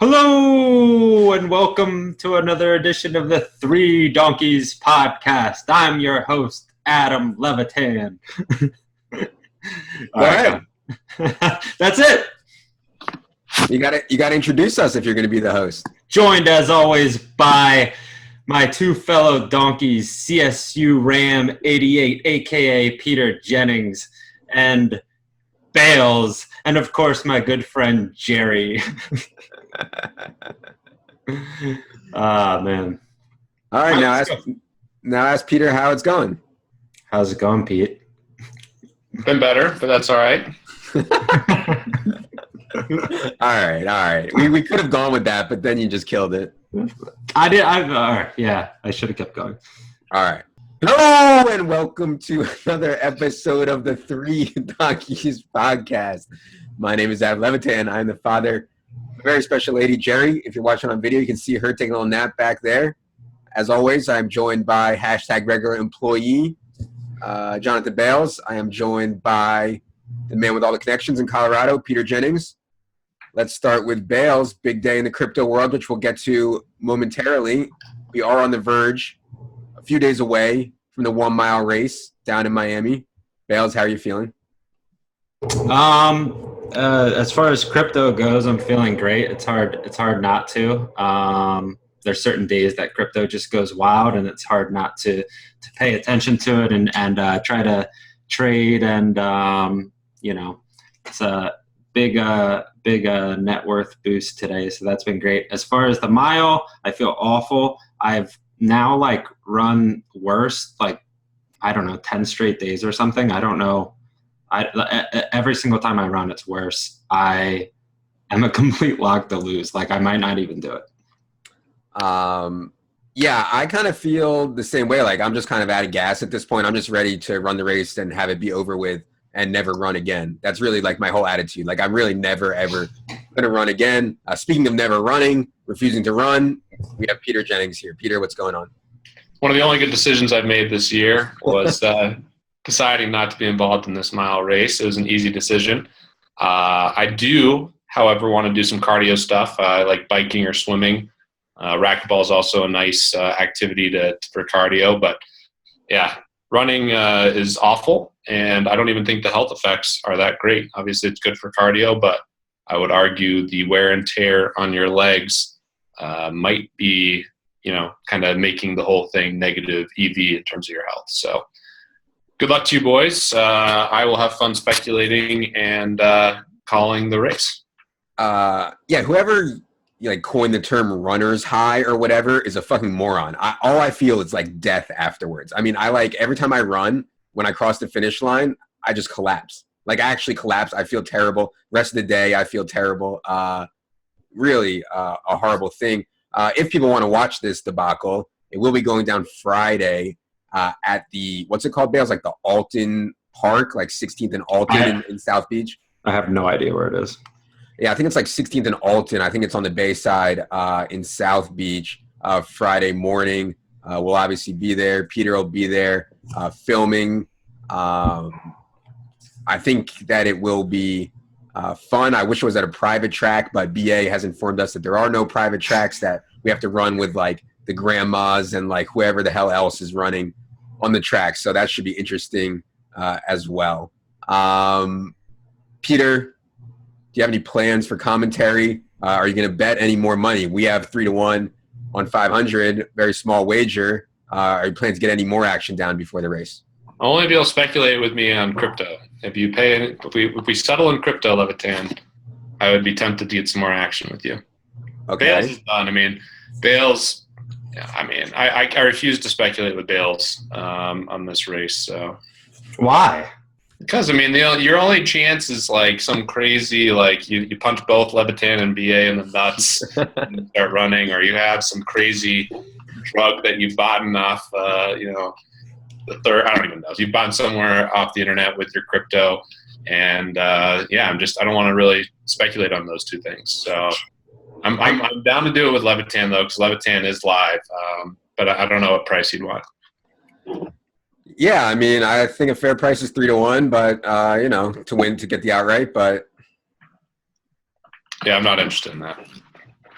Hello and welcome to another edition of the Three Donkeys podcast. I'm your host, Adam Levitan. Go ahead. That's it. You gotta introduce us if you're gonna be the host. Joined as always by my two fellow donkeys, CSU Ram 88, aka Peter Jennings, and Bales, and of course my good friend Jerry. Man. All right, now ask Peter how it's going. How's it going, Pete? Been better, but that's all right. All right. We could have gone with that, but then you just killed it. I should have kept going. All right. Hello and welcome to another episode of the Three Donkeys podcast. My name is Adam Levitan. I'm the father of a very special lady, Jerry. If you're watching on video, you can see her taking a little nap back there. As always, I'm joined by #regular employee, Jonathan Bales. I am joined by the man with all the connections in Colorado, Peter Jennings. Let's start with Bales. Big day in the crypto world, which we'll get to momentarily. We are on the verge, a few days away from the 1 mile race down in Miami. Bales, how are you feeling? As far as crypto goes, I'm feeling great. It's hard not to. There's certain days that crypto just goes wild, and it's hard not to pay attention to it and try to trade. And it's a big net worth boost today, so that's been great. As far as the mile, I feel awful. I've now run worse, 10 straight days or something. I don't know. Every single time I run, it's worse. I am a complete lock to lose. I might not even do it. Yeah, I kind of feel the same way. I'm just kind of out of gas at this point. I'm just ready to run the race and have it be over with and never run again. That's really my whole attitude. I'm really never, ever going to run again. Speaking of never running, refusing to run, we have Peter Jennings here. Peter, what's going on? One of the only good decisions I've made this year was deciding not to be involved in this mile race. It was an easy decision. I do, however, want to do some cardio stuff, like biking or swimming. Racquetball is also a nice activity for cardio. But, yeah, running is awful, and I don't even think the health effects are that great. Obviously, it's good for cardio, but I would argue the wear and tear on your legs might be, kind of making the whole thing negative EV in terms of your health. So good luck to you boys. I will have fun speculating and calling the race. Whoever coined the term runner's high or whatever is a fucking moron. All I feel is death afterwards. I mean, every time I run, when I cross the finish line, I just collapse. I actually collapse. I feel terrible. Rest of the day, I feel terrible. Really a horrible thing. If people want to watch this debacle, it will be going down Friday at the, what's it called, Bales? The Alton Park, 16th and Alton in South Beach. I have no idea where it is. Yeah, I think it's 16th and Alton. I think it's on the Bayside in South Beach Friday morning. We'll obviously be there. Peter will be there filming. I think that it will be fun. I wish it was at a private track, but BA has informed us that there are no private tracks, that we have to run with the grandmas and whoever the hell else is running on the track. So that should be interesting as well. Peter, do you have any plans for commentary? Are you going to bet any more money? We have 3-1 on 500, very small wager. Are you planning to get any more action down before the race? Only if you'll speculate with me on crypto. If we settle in crypto, Levitan, I would be tempted to get some more action with you. Okay. Bales is done. I mean, Bales. I refuse to speculate with Bales on this race. So why? Because your only chance is some crazy you punch both Levitan and BA in the nuts and start running, or you have some crazy drug that you've bought off the third, I don't even know. You've bought somewhere off the internet with your crypto, and I don't want to really speculate on those two things. So I'm down to do it with Levitan though, because Levitan is live, but I don't know what price you'd want. Yeah, I mean, I think a fair price is 3-1, but to win to get the outright. But yeah, I'm not interested in that.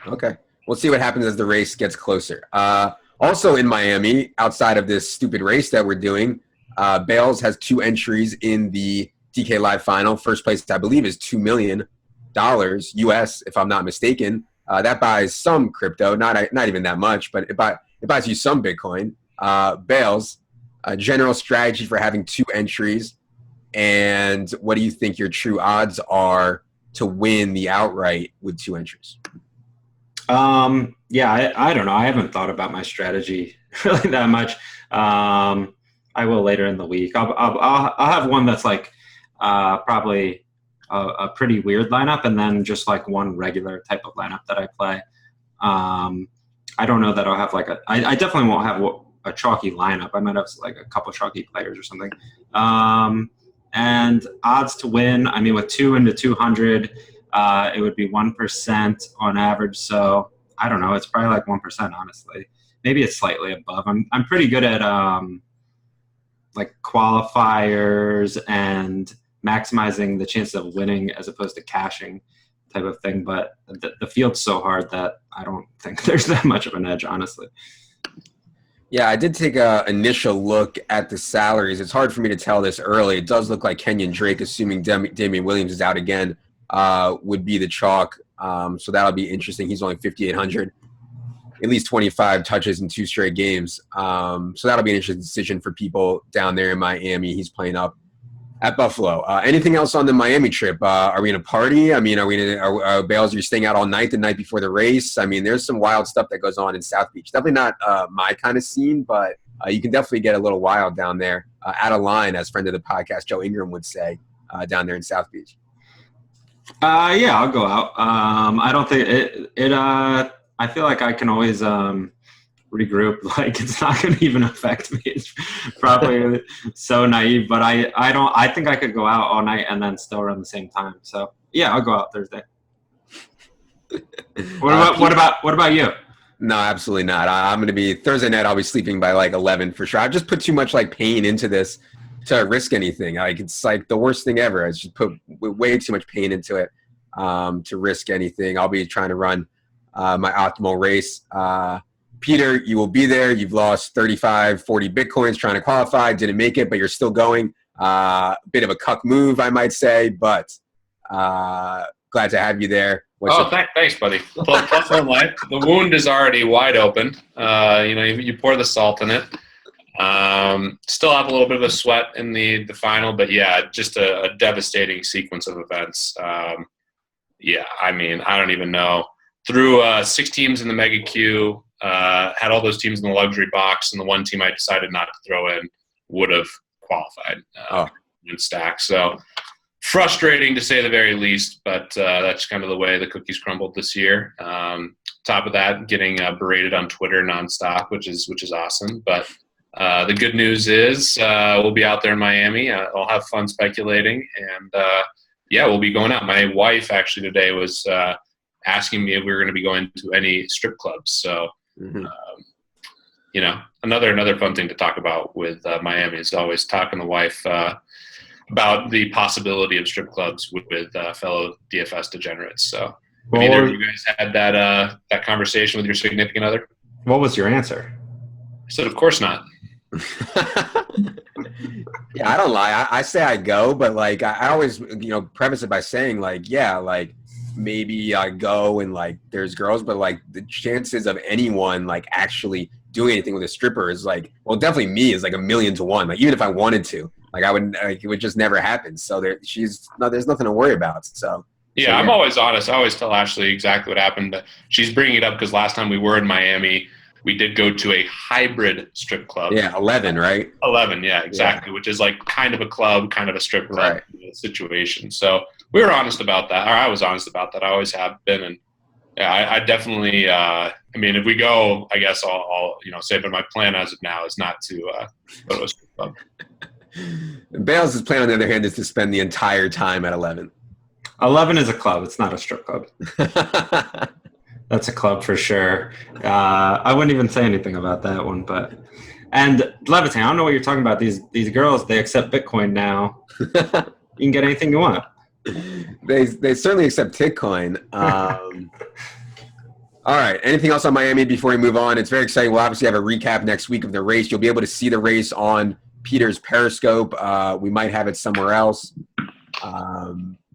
Okay. We'll see what happens as the race gets closer. Also in Miami, outside of this stupid race that we're doing, Bales has 2 entries in the DK Live final. First place, I believe, is $2 million US, if I'm not mistaken. That buys some crypto, not even that much, but it buys you some Bitcoin. Bales, a general strategy for having 2 entries, and what do you think your true odds are to win the outright with 2 entries? Yeah, I don't know. I haven't thought about my strategy really that much. I will later in the week. I'll have one that's like probably a pretty weird lineup, and then just like one regular type of lineup that I play. I don't know that I'll have like I definitely won't have a chalky lineup. I might have like a couple chalky players or something. And odds to win, I mean, with 2 into 200, it would be 1% on average. So I don't know. It's probably like 1%, honestly. Maybe it's slightly above. I'm pretty good at like qualifiers and maximizing the chance of winning as opposed to cashing type of thing. But the field's so hard that I don't think there's that much of an edge, honestly. Yeah, I did take an initial look at the salaries. It's hard for me to tell this early. It does look like Kenyon Drake, assuming Damian Williams is out again, would be the chalk. So that'll be interesting. He's only 5,800, at least 25 touches in 2 straight games. So that'll be an interesting decision for people down there in Miami. He's playing up at Buffalo. Anything else on the Miami trip? Are we in a party? I mean, Bales, are you staying out all night the night before the race? I mean, there's some wild stuff that goes on in South Beach. Definitely not my kind of scene, but you can definitely get a little wild down there. Out of line, as friend of the podcast, Joe Ingram would say, down there in South Beach. Yeah, I'll go out. I don't think it I feel like I can always regroup. Like it's not going to even affect me. It's probably so naive, but I think I could go out all night and then still run the same time. So yeah, I'll go out Thursday. What about you? No, absolutely not. I'm going to be Thursday night. I'll be sleeping by like 11 for sure. I've just put too much like pain into this to risk anything. Like it's like the worst thing ever. I just put way too much pain into it to risk anything. I'll be trying to run my optimal race. Peter, you will be there. You've lost 35, 40 Bitcoins trying to qualify. Didn't make it, but you're still going. Bit of a cuck move, I might say, but glad to have you there. Thanks, buddy. Plus one life. The wound is already wide open. You pour the salt in it. Still have a little bit of a sweat in the final, but yeah, just a devastating sequence of events. Yeah, I mean, I don't even know. Through 6 teams in the Mega Q, had all those teams in the luxury box, and the one team I decided not to throw in would have qualified in stack. So frustrating to say the very least, but that's kind of the way the cookies crumbled this year. Top of that, getting berated on Twitter nonstop, which is awesome. But the good news is we'll be out there in Miami. I'll have fun speculating, and yeah, we'll be going out. My wife actually today was asking me if we were going to be going to any strip clubs. So, another fun thing to talk about with Miami is always talking to the wife about the possibility of strip clubs with fellow DFS degenerates. So, have either of you guys had that conversation with your significant other? What was your answer? I said, of course not. Yeah, I don't lie. I say I go, but like I always, preface it by saying like, yeah, like maybe I go and like there's girls, but like the chances of anyone like actually doing anything with a stripper is like, well, definitely me is like 1,000,000 to 1. Like even if I wanted to, like I would, like it would just never happen. So there's nothing to worry about. So yeah, I'm always honest. I always tell Ashley exactly what happened. She's bringing it up because last time we were in Miami, we did go to a hybrid strip club. Yeah, 11, right? 11, yeah, exactly, yeah. Which is like kind of a club, kind of a strip club situation. So we were honest about that, or I was honest about that. I always have been, and yeah, I definitely. I mean, if we go, I guess I'll say, but my plan as of now is not to go to a strip club. Bales' plan, on the other hand, is to spend the entire time at 11. 11 is a club. It's not a strip club. That's a club for sure. I wouldn't even say anything about that one, and Levitan, I don't know what you're talking about. These girls, they accept Bitcoin now. You can get anything you want. They certainly accept Bitcoin. All right. Anything else on Miami before we move on? It's very exciting. We'll obviously have a recap next week of the race. You'll be able to see the race on Peter's Periscope. We might have it somewhere else.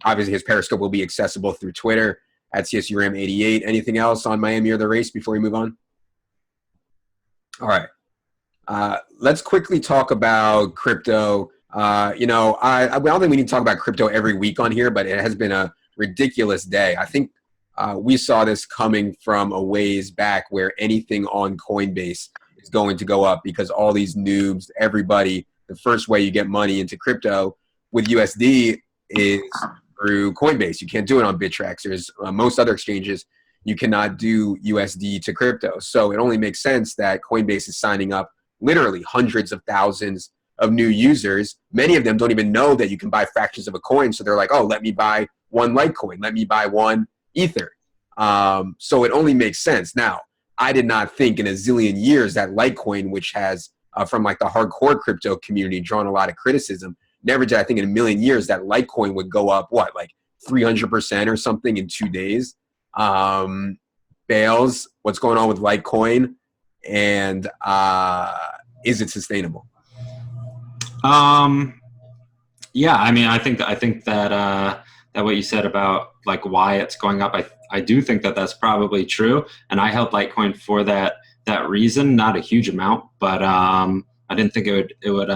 Obviously, his Periscope will be accessible through Twitter at CSURAM88. Anything else on Miami or the race before we move on? All right. Let's quickly talk about crypto. I don't think we need to talk about crypto every week on here, but it has been a ridiculous day. I think we saw this coming from a ways back where anything on Coinbase is going to go up because all these noobs, everybody, the first way you get money into crypto with USD is through Coinbase. You can't do it on Bittrex. There's most other exchanges, you cannot do USD to crypto. So it only makes sense that Coinbase is signing up literally hundreds of thousands of new users. Many of them don't even know that you can buy fractions of a coin. So they're like, oh, let me buy one Litecoin. Let me buy one Ether. So it only makes sense. Now, I did not think in a zillion years that Litecoin, which has from like the hardcore crypto community drawn a lot of criticism, never did I think in a million years that Litecoin would go up, like 300% or something in 2 days. Bales, what's going on with Litecoin, and is it sustainable? Yeah, I mean, I think that what you said about like why it's going up, I do think that that's probably true, and I held Litecoin for that reason, not a huge amount, but I didn't think it would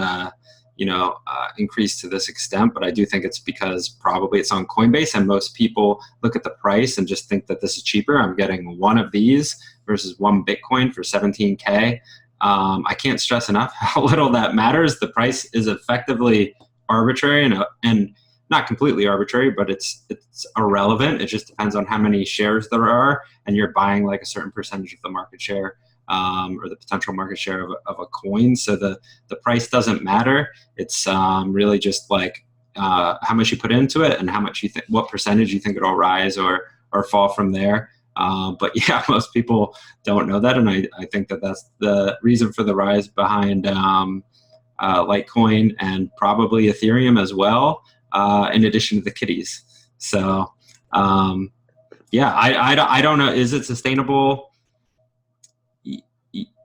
increase to this extent. But I do think it's because probably it's on Coinbase, and most people look at the price and just think that this is cheaper. I'm getting one of these versus one Bitcoin for 17K. I can't stress enough how little that matters. The price is effectively arbitrary and not completely arbitrary, but it's irrelevant. It just depends on how many shares there are, and you're buying like a certain percentage of the market share or the potential market share of a coin. So the price doesn't matter. It's really just like how much you put into it and how much you think, what percentage you think it'll rise or fall from there. But yeah, most people don't know that, and I think that that's the reason for the rise behind Litecoin and probably Ethereum as well, in addition to the kitties. So yeah, I don't know. Is it sustainable?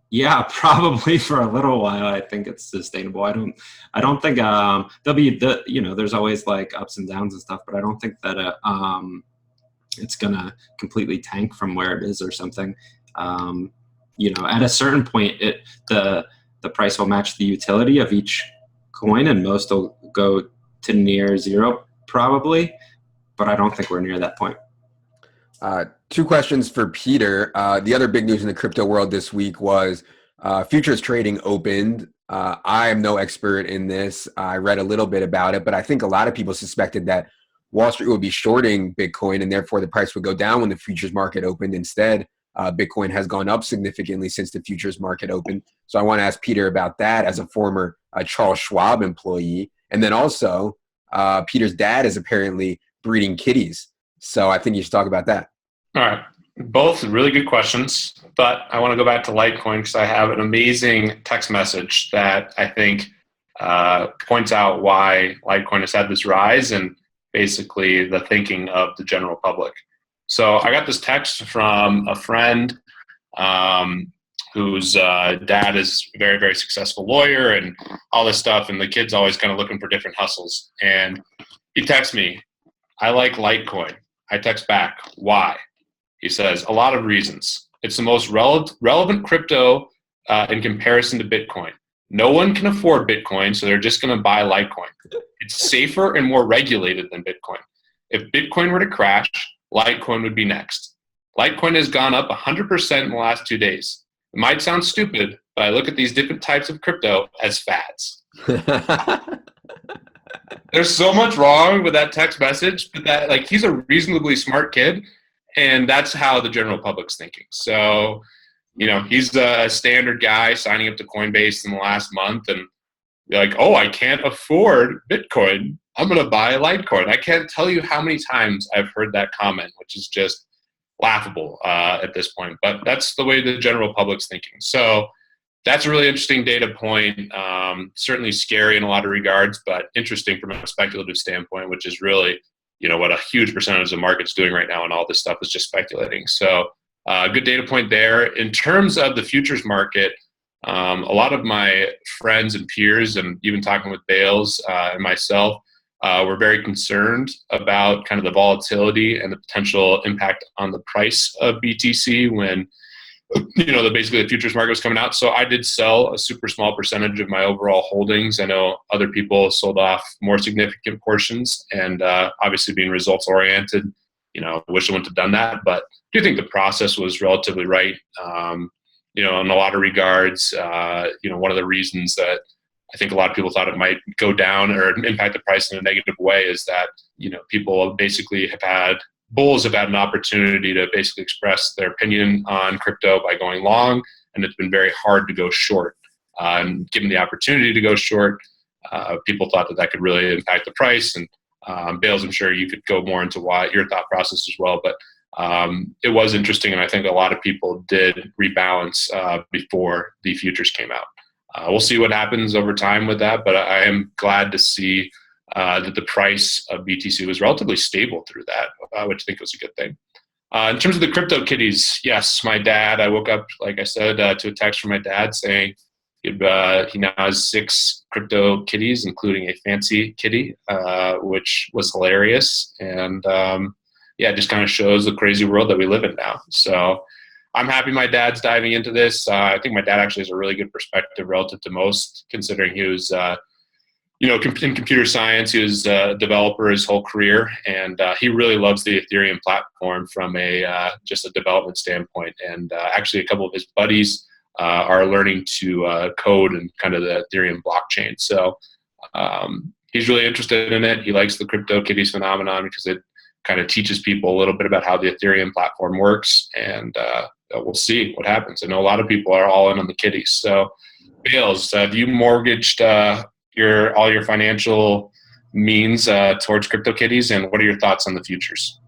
Yeah, probably for a little while. I think it's sustainable. I don't think there'll be there's always like ups and downs and stuff, but I don't think that it's gonna completely tank from where it is or something. At a certain point, the price will match the utility of each coin, and most will go to near zero probably, but I don't think we're near that point. Two questions for Peter. The other big news in the crypto world this week was futures trading opened. I am no expert in this. I read a little bit about it, but I think a lot of people suspected that Wall Street would be shorting Bitcoin and therefore the price would go down when the futures market opened. Instead, Bitcoin has gone up significantly since the futures market opened. So I want to ask Peter about that as a former Charles Schwab employee. And then also, Peter's dad is apparently breeding kitties. So I think you should talk about that. All right. Both really good questions, but I want to go back to Litecoin because I have an amazing text message that I think points out why Litecoin has had this rise and basically the thinking of the general public. So I got this text from a friend whose dad is a very, very successful lawyer and all this stuff, and the kid's always kind of looking for different hustles. And he texts me, I like Litecoin. I text back, why? He says, a lot of reasons. It's the most relevant crypto in comparison to Bitcoin. No one can afford Bitcoin, so they're just going to buy Litecoin. It's safer and more regulated than Bitcoin. If Bitcoin were to crash, Litecoin would be next. Litecoin has gone up 100% in the last 2 days. It might sound stupid, but I look at these different types of crypto as fads. There's so much wrong with that text message, but that he's a reasonably smart kid, and that's how the general public's thinking. So, he's a standard guy signing up to Coinbase in the last month, and you're like, oh, I can't afford Bitcoin. I'm going to buy Litecoin. I can't tell you how many times I've heard that comment, which is just laughable at this point. But that's the way the general public's thinking. So that's a really interesting data point. Certainly scary in a lot of regards, but interesting from a speculative standpoint, which is really, what a huge percentage of the market's doing right now, and all this stuff is just speculating. So Good data point there. In terms of the futures market, a lot of my friends and peers, and even talking with Bales and myself, were very concerned about kind of the volatility and the potential impact on the price of BTC when basically the futures market was coming out. So I did sell a super small percentage of my overall holdings. I know other people sold off more significant portions, and obviously being results oriented, wish I wouldn't have done that, but I do think the process was relatively right. In a lot of regards, one of the reasons that I think a lot of people thought it might go down or impact the price in a negative way is that, people basically bulls have had an opportunity to basically express their opinion on crypto by going long, and it's been very hard to go short. And given the opportunity to go short, people thought that could really impact the price. And Bales, I'm sure you could go more into your thought process as well, but it was interesting, and I think a lot of people did rebalance before the futures came out. We'll see what happens over time with that, but I am glad to see that the price of BTC was relatively stable through that, which I think was a good thing. In terms of the crypto kitties, yes, my dad, I woke up, like I said, to a text from my dad saying he now has 6 crypto kitties, including a fancy kitty, which was hilarious. And it just kind of shows the crazy world that we live in now. So I'm happy my dad's diving into this. I think my dad actually has a really good perspective relative to most, considering he was in computer science. He was a developer his whole career, and he really loves the Ethereum platform from just a development standpoint. And actually, a couple of his buddies are learning to code and kind of the Ethereum blockchain. So he's really interested in it. He likes the CryptoKitties phenomenon because it kind of teaches people a little bit about how the Ethereum platform works, and we'll see what happens. I know a lot of people are all in on the kitties. So, Bales, have you mortgaged all your financial means towards CryptoKitties, and what are your thoughts on the futures?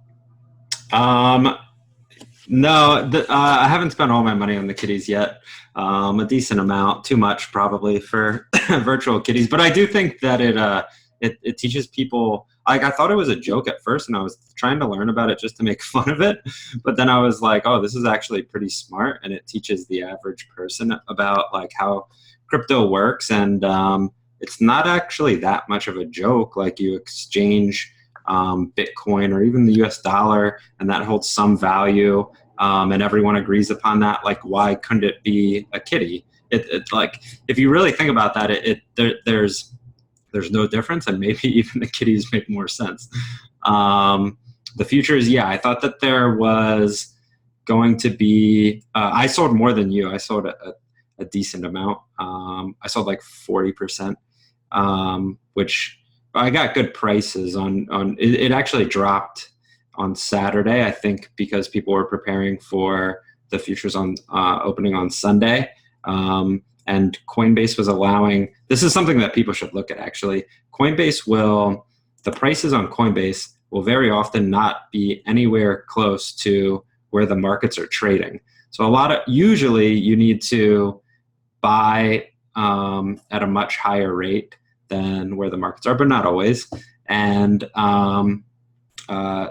No, I haven't spent all my money on the kitties yet. A decent amount, too much probably for virtual kitties, but I do think that it teaches people. Like, I thought it was a joke at first, and I was trying to learn about it just to make fun of it. But then I was like, oh, this is actually pretty smart, and it teaches the average person about like how crypto works, and it's not actually that much of a joke. Like, you exchange Bitcoin or even the US dollar, and that holds some value, and everyone agrees upon that. Like, why couldn't it be a kitty? It like, if you really think about that, there's no difference, and maybe even the kitties make more sense. The futures, I thought that there was going to be. I sold more than you. I sold a decent amount. I sold like 40%, which I got good prices on. It actually dropped on Saturday, I think, because people were preparing for the futures on opening on Sunday. And Coinbase was allowing, this is something that people should look at actually. The prices on Coinbase will very often not be anywhere close to where the markets are trading. So usually you need to buy at a much higher rate than where the markets are, but not always. And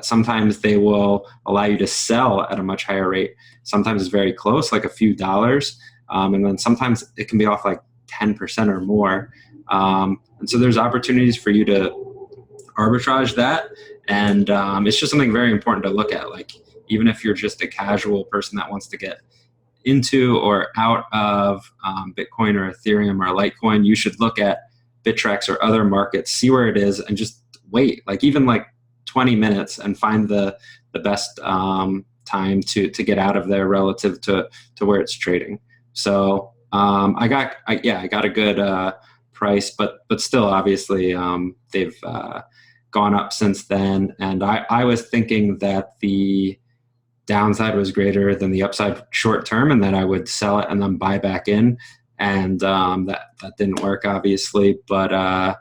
sometimes they will allow you to sell at a much higher rate. Sometimes it's very close, like a few dollars. And then sometimes it can be off like 10% or more. And so there's opportunities for you to arbitrage that. And it's just something very important to look at. Like, even if you're just a casual person that wants to get into or out of Bitcoin or Ethereum or Litecoin, you should look at Bittrex or other markets, see where it is, and just wait, like even like 20 minutes and find the best time to get out of there relative to where it's trading. So I got a good price, but still, obviously, they've gone up since then. And I was thinking that the downside was greater than the upside short term, and that I would sell it and then buy back in. And that didn't work, obviously. But I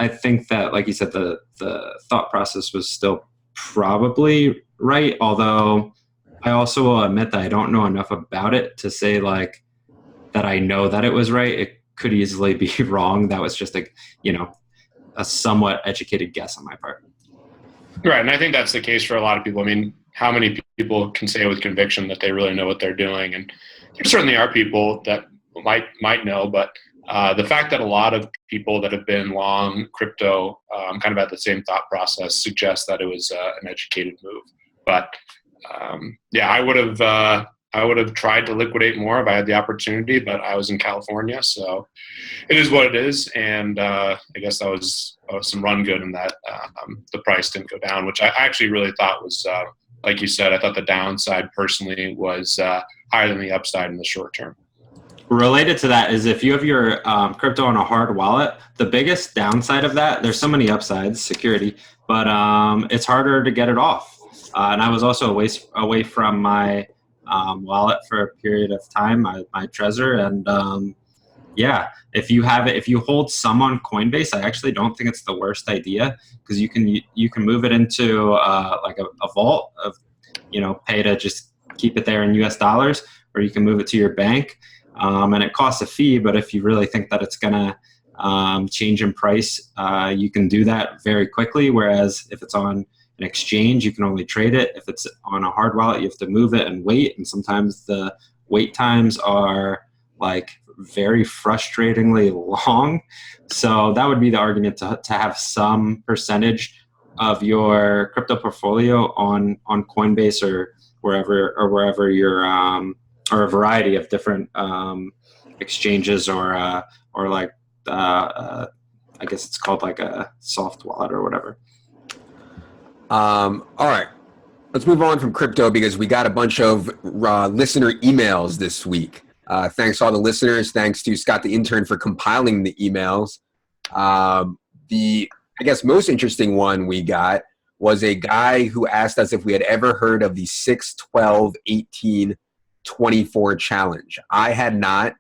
think that, like you said, the thought process was still probably right, although I also will admit that I don't know enough about it to say like that I know that it was right. It could easily be wrong. That was just a somewhat educated guess on my part. Right, and I think that's the case for a lot of people. I mean, how many people can say with conviction that they really know what they're doing? And there certainly are people that might know, but the fact that a lot of people that have been long crypto kind of at the same thought process suggests that it was an educated move. But yeah, I would have tried to liquidate more if I had the opportunity, but I was in California, so it is what it is. And I guess that was some run good in that the price didn't go down, which I actually really thought was, like you said, I thought the downside personally was higher than the upside in the short term. Related to that is if you have your crypto on a hard wallet, the biggest downside of that, there's so many upsides, security, but it's harder to get it off. And I was also away from my wallet for a period of time, my Trezor, and yeah, if you hold some on Coinbase, I actually don't think it's the worst idea, because you can move it into like a vault of, pay to just keep it there in US dollars, or you can move it to your bank. And it costs a fee, but if you really think that it's going to change in price, you can do that very quickly. Whereas if it's on an exchange, you can only trade it. If it's on a hard wallet, you have to move it and wait. And sometimes the wait times are like very frustratingly long. So that would be the argument to have some percentage of your crypto portfolio on Coinbase or wherever you're or a variety of different exchanges or like I guess it's called like a soft wallet or whatever. All right, let's move on from crypto because we got a bunch of listener emails this week. Thanks to all the listeners. Thanks to Scott, the intern, for compiling the emails. The, I guess, most interesting one we got was a guy who asked us if we had ever heard of the 6, 12, 18, 24 challenge. I had not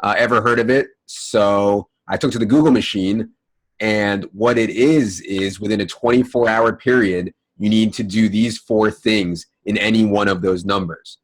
ever heard of it, so I took to the Google machine, and what it is within a 24-hour period, you need to do these 4 things in any one of those numbers: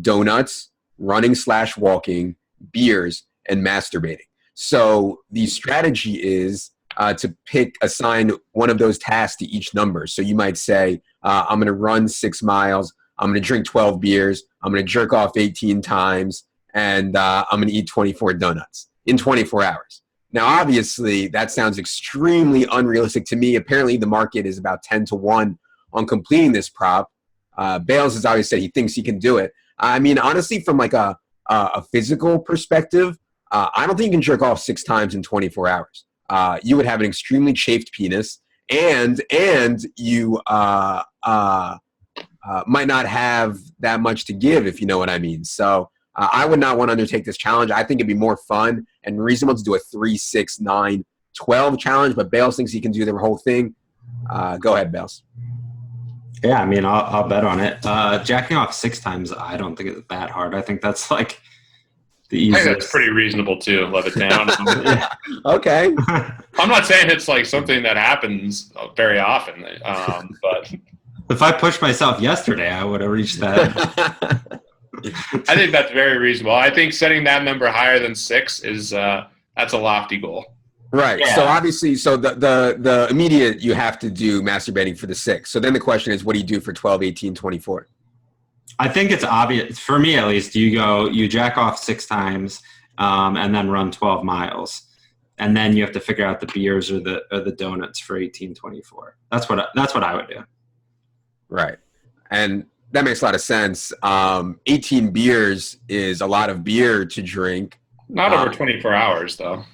donuts, running/walking, beers, and masturbating. So the strategy is to assign one of those tasks to each number. So you might say, I'm going to run 6 miles, I'm going to drink 12 beers, I'm going to jerk off 18 times, and I'm going to eat 24 donuts in 24 hours. Now, obviously, that sounds extremely unrealistic to me. Apparently, the market is about 10 to 1 on completing this prop. Bales has always said he thinks he can do it. I mean, honestly, from like a physical perspective, I don't think you can jerk off 6 times in 24 hours. You would have an extremely chafed penis, and you might not have that much to give, if you know what I mean. So I would not want to undertake this challenge. I think it'd be more fun and reasonable to do a 3, 6, 9, 12 challenge, but Bales thinks he can do the whole thing. Go ahead, Bales. Yeah, I mean, I'll bet on it. Jacking off 6 times, I don't think it's that hard. I think that's like the easiest. I think that's pretty reasonable too. Let it down. Okay. I'm not saying it's like something that happens very often, but if I pushed myself yesterday, I would have reached that. I think that's very reasonable. I think setting that number higher than 6 is that's a lofty goal. Right. Yeah. So obviously, the immediate, you have to do masturbating for the 6. So then the question is, what do you do for 12, 18, 24? I think it's obvious, for me at least. You jack off 6 times and then run 12 miles. And then you have to figure out the beers or the donuts for 18, 24. That's what I would do. Right. And that makes a lot of sense. 18 beers is a lot of beer to drink. Not over 24 hours, though.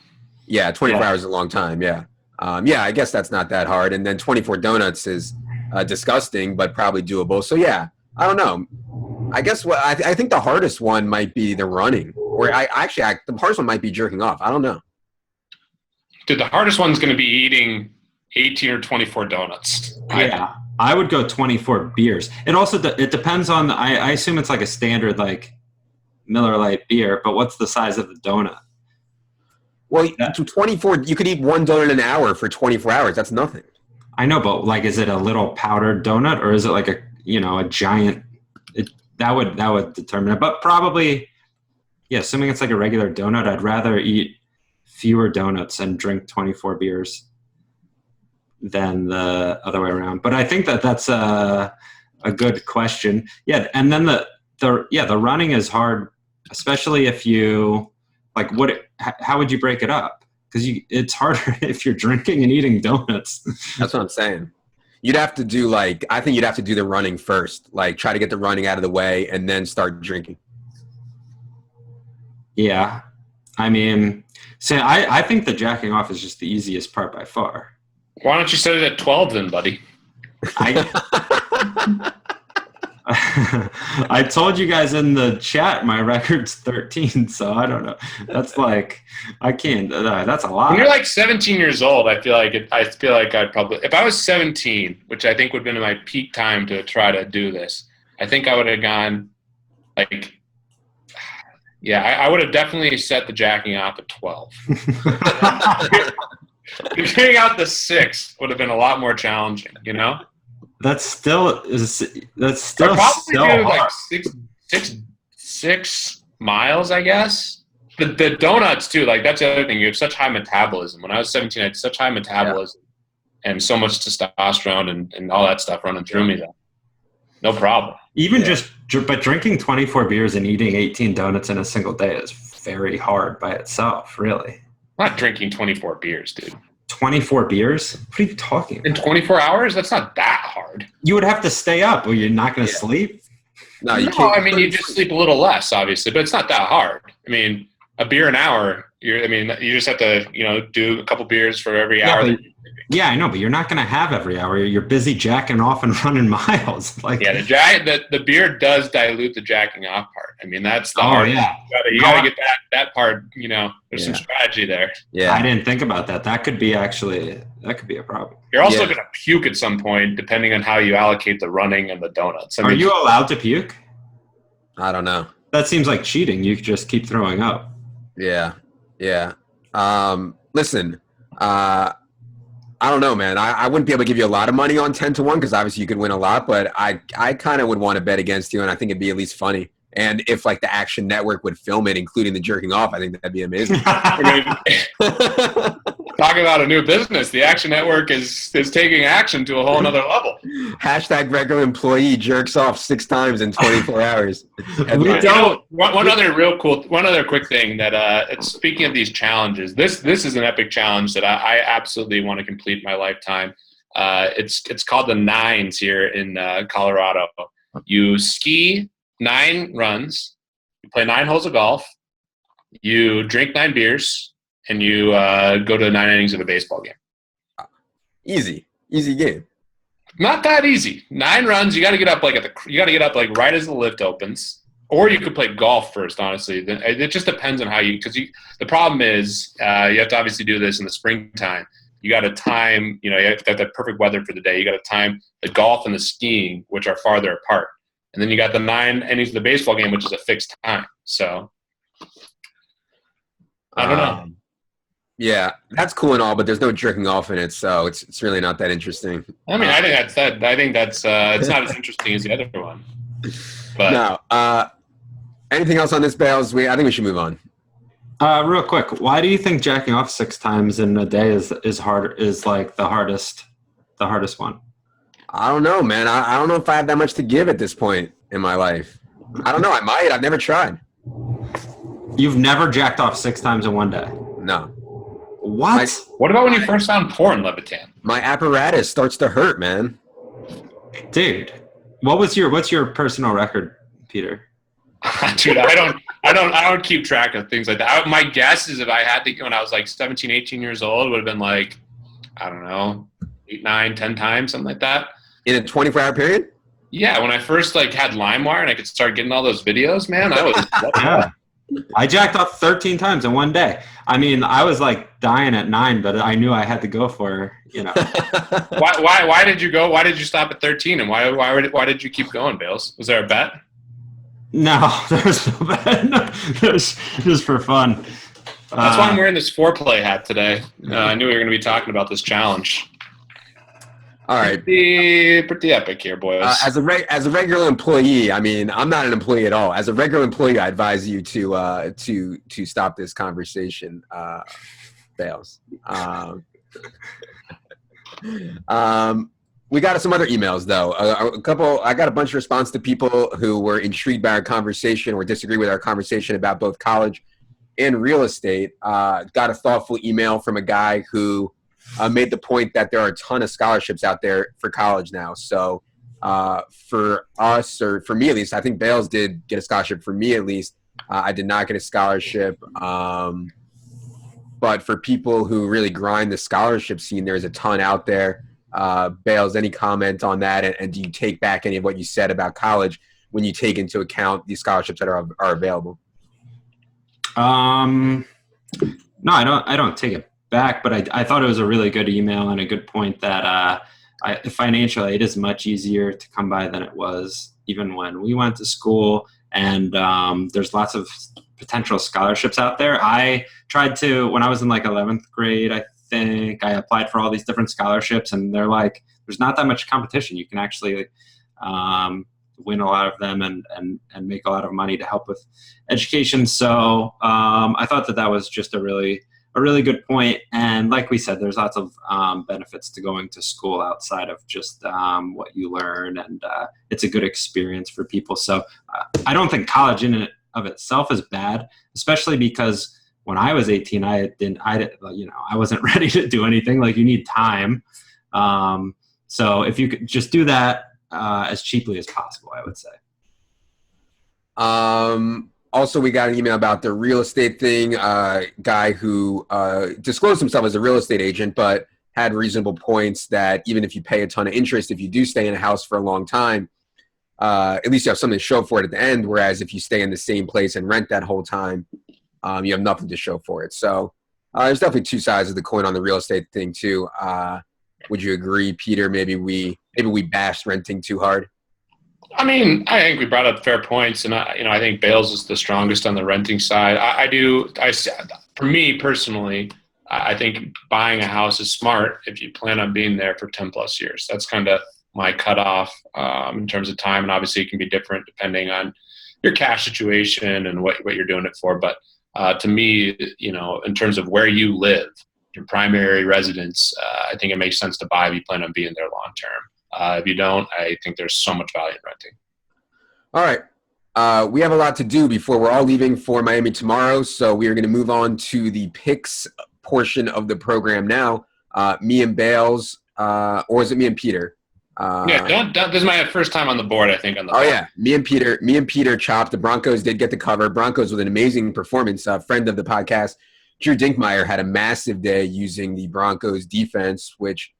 Yeah, 24 hours is a long time, yeah. Yeah, I guess that's not that hard. And then 24 donuts is disgusting, but probably doable. So, yeah, I don't know. I guess I think the hardest one might be the running. Or the hardest one might be jerking off. I don't know. Dude, the hardest one's going to be eating 18 or 24 donuts. Yeah. I would go 24 beers. It also it depends on I assume it's like a standard like Miller Lite beer, but what's the size of the donut? Well, 24. You could eat 1 donut an hour for 24 hours. That's nothing. I know, but like, is it a little powdered donut or is it like a giant? That would determine it. But probably, yeah. Assuming it's like a regular donut, I'd rather eat fewer donuts and drink 24 beers than the other way around. But I think that's a good question. Yeah, and then the running is hard, especially if you like how would you break it up? Because it's harder if you're drinking and eating donuts. That's what I'm saying. You'd have to do I think you'd have to do the running first, like try to get the running out of the way and then start drinking. Yeah, I mean, I think the jacking off is just the easiest part by far. Why don't you set it at 12 then, buddy? I told you guys in the chat my record's 13, so I don't know. That's like I can't. That's a lot. When you're like 17 years old, I feel like I'd probably, if I was 17, which I think would have been my peak time to try to do this, I think I would have gone like, yeah, I would have definitely set the jacking off at 12. Figuring out the 6 would have been a lot more challenging, you know? That's still probably so do hard. Like 6 miles, I guess. The donuts too, like that's the other thing. You have such high metabolism. When I was 17, I had such high metabolism and so much testosterone and all that stuff running through me that no problem. Even but drinking 24 beers and eating 18 donuts in a single day is very hard by itself, really. I'm not drinking 24 beers, dude. 24 beers? What are you talking about? In 24 hours? That's not that hard. You would have to stay up or you're not going to sleep? No, you can't. I mean, you just sleep a little less, obviously, but it's not that hard. I mean, a beer an hour, you just have to, do a couple beers for every hour. Yeah, I know, but you're not going to have every hour. You're busy jacking off and running miles. Like, yeah, the beer does dilute the jacking off part. I mean, that's the hard. Yeah. You gotta get that part. There's some strategy there. Yeah, I didn't think about that. That could be a problem. You're also gonna puke at some point, depending on how you allocate the running and the donuts. Are you allowed to puke? I don't know. That seems like cheating. You just keep throwing up. Yeah. Listen, I don't know, man. I wouldn't be able to give you a lot of money on 10-1 because obviously you could win a lot, but I kind of would want to bet against you, and I think it'd be at least funny. And if like the Action Network would film it, including the jerking off, I think that'd be amazing. Talk about a new business. The Action Network is taking action to a whole nother level. # regular employee jerks off 6 times in 24 hours. One other quick thing that speaking of these challenges, this is an epic challenge that I absolutely want to complete in my lifetime. It's called the Nines here in Colorado. You ski 9 runs, you play 9 holes of golf, you drink 9 beers, and you go to 9 innings of a baseball game. Easy game. Not that easy. 9 runs. You got to get up right as the lift opens, or you could play golf first. Honestly, it just depends on how you. Because the problem is you have to obviously do this in the springtime. You got to time. You have to have the perfect weather for the day. You got to time the golf and the skiing, which are farther apart. And then you got the 9 innings of the baseball game, which is a fixed time. So I don't know. Yeah, that's cool and all, but there's no jerking off in it, so it's really not that interesting. I mean, I think that's it's not as interesting as the other one. But no. Anything else on this, Bales? I think we should move on. Real quick, why do you think jacking off 6 times in a day is hard? Is like the hardest one? I don't know, man. I don't know if I have that much to give at this point in my life. I don't know. I might. I've never tried. You've never jacked off 6 times in one day? No. What? What about when you first found porn, Levitan? My apparatus starts to hurt, man. Dude, what's your personal record, Peter? Dude, I don't keep track of things like that. My guess is if I had to, when I was like 17, 18 years old, it would have been like, I don't know, 8, 9, 10 times, something like that. In a 24-hour period? Yeah, when I first like had LimeWire and I could start getting all those videos, man, I was yeah. I jacked off 13 times in one day. I mean, I was like dying at 9, but I knew I had to go for, Why did you go? Why did you stop at 13? And why did you keep going, Bales? Was there a bet? No, there was no bet. No, it was just for fun. That's why I'm wearing this foreplay hat today. I knew we were going to be talking about this challenge. All right, pretty epic here, boys. As a regular employee, I mean, I'm not an employee at all. As a regular employee, I advise you to stop this conversation, Bales. We got some other emails, though. I got a bunch of response to people who were intrigued by our conversation or disagree with our conversation about both college and real estate. Got a thoughtful email from a guy who made the point that there are a ton of scholarships out there for college now. So for us, or for me at least, I think Bales did get a scholarship. For me at least, I did not get a scholarship. But for people who really grind the scholarship scene, there's a ton out there. Bales, any comment on that? And do you take back any of what you said about college when you take into account these scholarships that are available? No, I don't take it back, but I thought it was a really good email and a good point that financial aid is much easier to come by than it was even when we went to school. And there's lots of potential scholarships out there. I tried to, when I was in like 11th grade, I think I applied for all these different scholarships, and they're like, there's not that much competition. You can actually win a lot of them and make a lot of money to help with education. So I thought that was just a really good point. And like we said, there's lots of benefits to going to school outside of just what you learn, and it's a good experience for people. So I don't think college in and of itself is bad, especially because when I was 18, I wasn't ready to do anything. Like, you need time. So if you could just do that as cheaply as possible, I would say. Also, we got an email about the real estate thing. Guy who disclosed himself as a real estate agent, but had reasonable points that even if you pay a ton of interest, if you do stay in a house for a long time, at least you have something to show for it at the end. Whereas if you stay in the same place and rent that whole time, you have nothing to show for it. So there's definitely two sides of the coin on the real estate thing too. Would you agree, Peter? Maybe we bashed renting too hard. I mean, I think we brought up fair points, and I think Bales is the strongest on the renting side. For me personally, I think buying a house is smart if you plan on being there for 10 plus years. That's kind of my cutoff in terms of time, and obviously it can be different depending on your cash situation and what you're doing it for. But to me, in terms of where you live, your primary residence, I think it makes sense to buy if you plan on being there long term. If you don't, I think there's so much value in renting. All right. We have a lot to do before we're all leaving for Miami tomorrow, so we are going to move on to the picks portion of the program now. Me and Bales, or is it me and Peter? This is my first time on the board, I think. Yeah, me and Peter chopped. The Broncos did get the cover. Broncos with an amazing performance. A friend of the podcast, Drew Dinkmeyer, had a massive day using the Broncos defense, which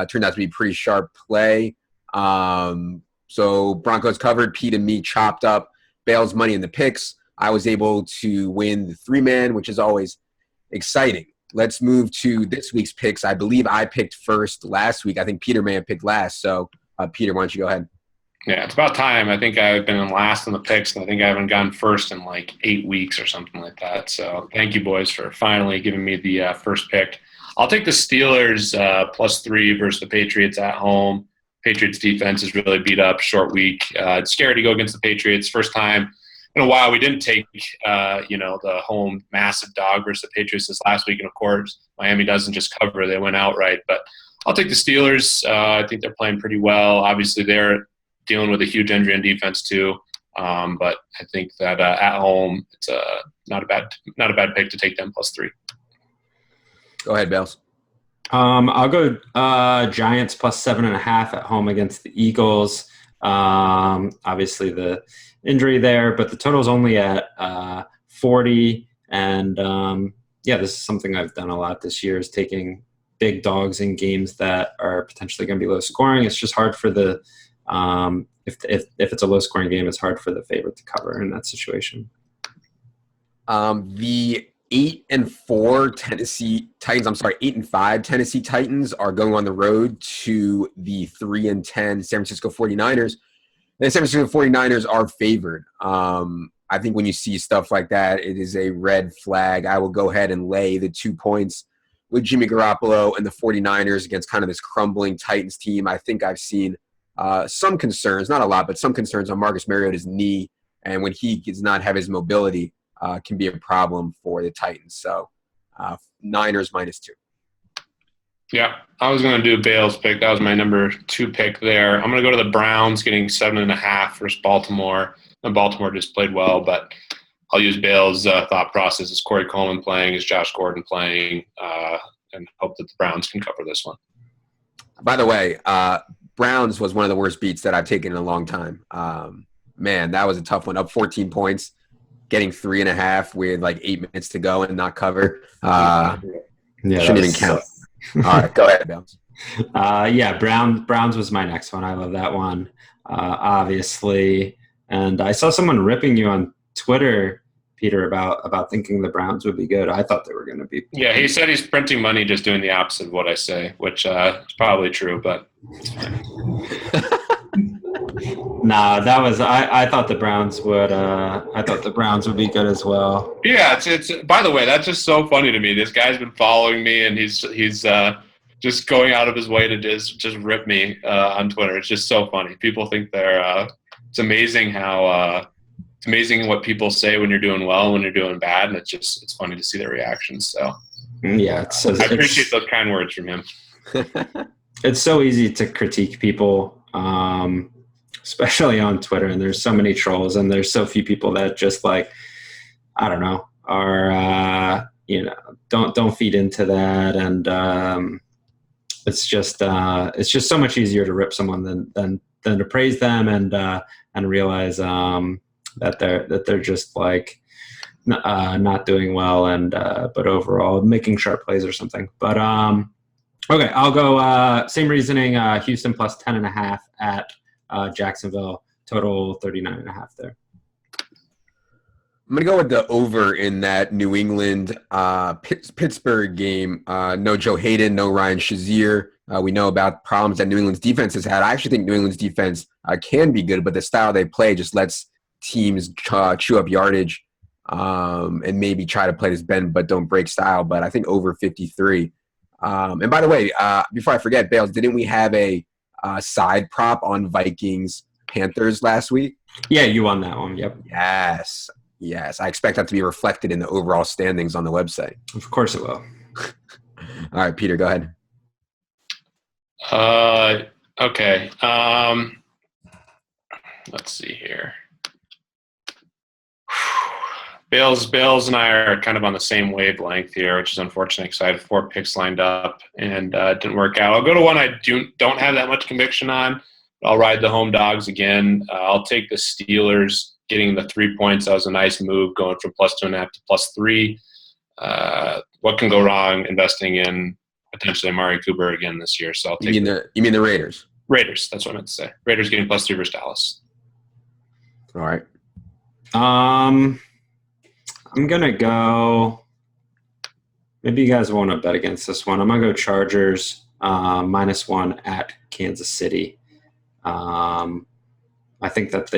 turned out to be pretty sharp play. So Broncos covered. Pete and me chopped up Bales money in the picks. I was able to win the 3-man, which is always exciting. Let's move to this week's picks. I believe I picked first last week. I think Peter may have picked last. So, Peter, why don't you go ahead? Yeah, it's about time. I think I've been in last in the picks, and I think I haven't gone first in like 8 weeks or something like that. So thank you, boys, for finally giving me the first pick. I'll take the Steelers +3 versus the Patriots at home. Patriots defense is really beat up, short week. It's scary to go against the Patriots. First time in a while we didn't take, the home massive dog versus the Patriots this last week. And, of course, Miami doesn't just cover. They went outright. But I'll take the Steelers. I think they're playing pretty well. Obviously, they're dealing with a huge injury on defense too. But I think that at home, it's not a bad pick to take them +3. Go ahead, Bales. I'll go Giants +7.5 at home against the Eagles. Obviously the injury there, but the total's only at 40. And this is something I've done a lot this year, is taking big dogs in games that are potentially going to be low scoring. It's just hard for the if it's a low scoring game, it's hard for the favorite to cover in that situation. The 8-4 Tennessee Titans. 8-5 Tennessee Titans are going on the road to the 3-10 San Francisco 49ers. The San Francisco 49ers are favored. I think when you see stuff like that, it is a red flag. I will go ahead and lay the 2 points with Jimmy Garoppolo and the 49ers against kind of this crumbling Titans team. I think I've seen some concerns, not a lot, but some concerns on Marcus Mariota's knee. And when he does not have his mobility, can be a problem for the Titans. So Niners -2. Yeah, I was going to do Bale's pick. That was my number 2 pick there. I'm going to go to the Browns, getting 7.5 versus Baltimore. And Baltimore just played well, but I'll use Bale's thought process. Is Corey Coleman playing? Is Josh Gordon playing? And hope that the Browns can cover this one. By the way, Browns was one of the worst beats that I've taken in a long time. Man, that was a tough one. Up 14 points, getting 3.5 with like 8 minutes to go and not cover. Shouldn't even count. All right, go ahead, Bounce. Browns was my next one. I love that one, obviously. And I saw someone ripping you on Twitter, Peter, about thinking the Browns would be good. I thought they were going to be. Yeah, he said he's printing money just doing the opposite of what I say, which is probably true, but it's fine. Nah, that was I thought the Browns would. I thought the Browns would be good as well. Yeah, it's. By the way, that's just so funny to me. This guy's been following me, and he's just going out of his way to just rip me on Twitter. It's just so funny. People think they're. It's amazing how. It's amazing what people say when you're doing well, and when you're doing bad, and it's funny to see their reactions. So. Yeah, I appreciate those kind words from him. It's so easy to critique people. Especially on Twitter, and there's so many trolls, and there's so few people that just like, I don't know, are don't feed into that, and it's just so much easier to rip someone than to praise them and realize that they're just like not doing well, and but overall making sharp plays or something. But okay, I'll go same reasoning. Houston plus 10.5 at Jacksonville, total 39.5 there. I'm going to go with the over in that New England Pittsburgh game. No Joe Hayden, no Ryan Shazier. We know about problems that New England's defense has had. I actually think New England's defense can be good, but the style they play just lets teams chew up yardage and maybe try to play this bend but don't break style. But I think over 53. And by the way, before I forget, Bales, didn't we have a side prop on Vikings Panthers last week? Yeah, you won that one. Yep. Yes. I expect that to be reflected in the overall standings on the website. Of course it will. All right, Peter, go ahead. Okay. Let's see here. Bills and I are kind of on the same wavelength here, which is unfortunate because I had 4 picks lined up and it didn't work out. I'll go to one I don't have that much conviction on. I'll ride the home dogs again. I'll take the Steelers getting the 3 points. That was a nice move going from plus 2.5 to plus 3. What can go wrong investing in potentially Amari Cooper again this year? So I'll take you mean the Raiders? Raiders, that's what I meant to say. Raiders getting plus 3 versus Dallas. All right. I'm going to go – maybe you guys want to bet against this one. I'm going to go Chargers -1 at Kansas City. I think that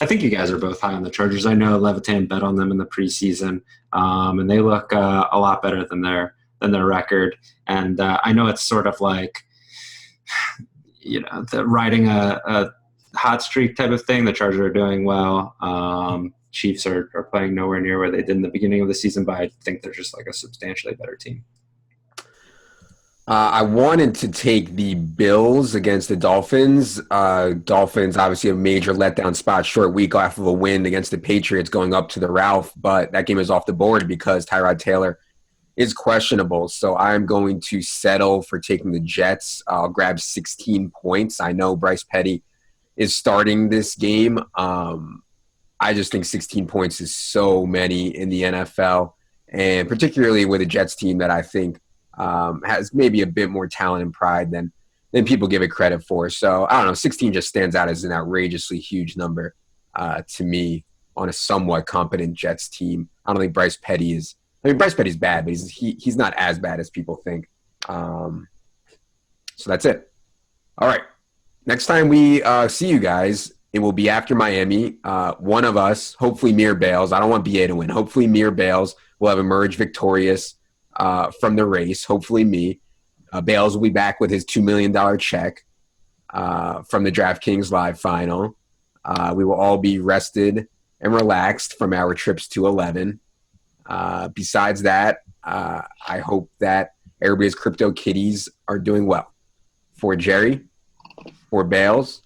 I think you guys are both high on the Chargers. I know Levitan bet on them in the preseason, and they look a lot better than their record. And I know it's sort of like, the riding a hot streak type of thing. The Chargers are doing well. Chiefs are playing nowhere near where they did in the beginning of the season, but I think they're just like a substantially better team. I wanted to take the Bills against the Dolphins. Dolphins, obviously a major letdown spot, short week off of a win against the Patriots going up to the Ralph, but that game is off the board because Tyrod Taylor is questionable. So I'm going to settle for taking the Jets. I'll grab 16 points. I know Bryce Petty is starting this game. I just think 16 points is so many in the NFL, and particularly with a Jets team that I think has maybe a bit more talent and pride than people give it credit for. So, I don't know, 16 just stands out as an outrageously huge number to me on a somewhat competent Jets team. I don't think Bryce Petty is – I mean, Bryce Petty's bad, but he's not as bad as people think. So that's it. All right. Next time we see you guys, it will be after Miami. One of us, hopefully Mir Bales. I don't want BA to win. Hopefully Mir Bales will have emerged victorious from the race. Hopefully me. Bales will be back with his $2 million check from the DraftKings Live final. We will all be rested and relaxed from our trips to 11. Besides that, I hope that everybody's crypto kitties are doing well. For Jerry, for Bales,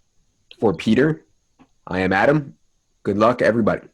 for Peter, I am Adam. Good luck, everybody.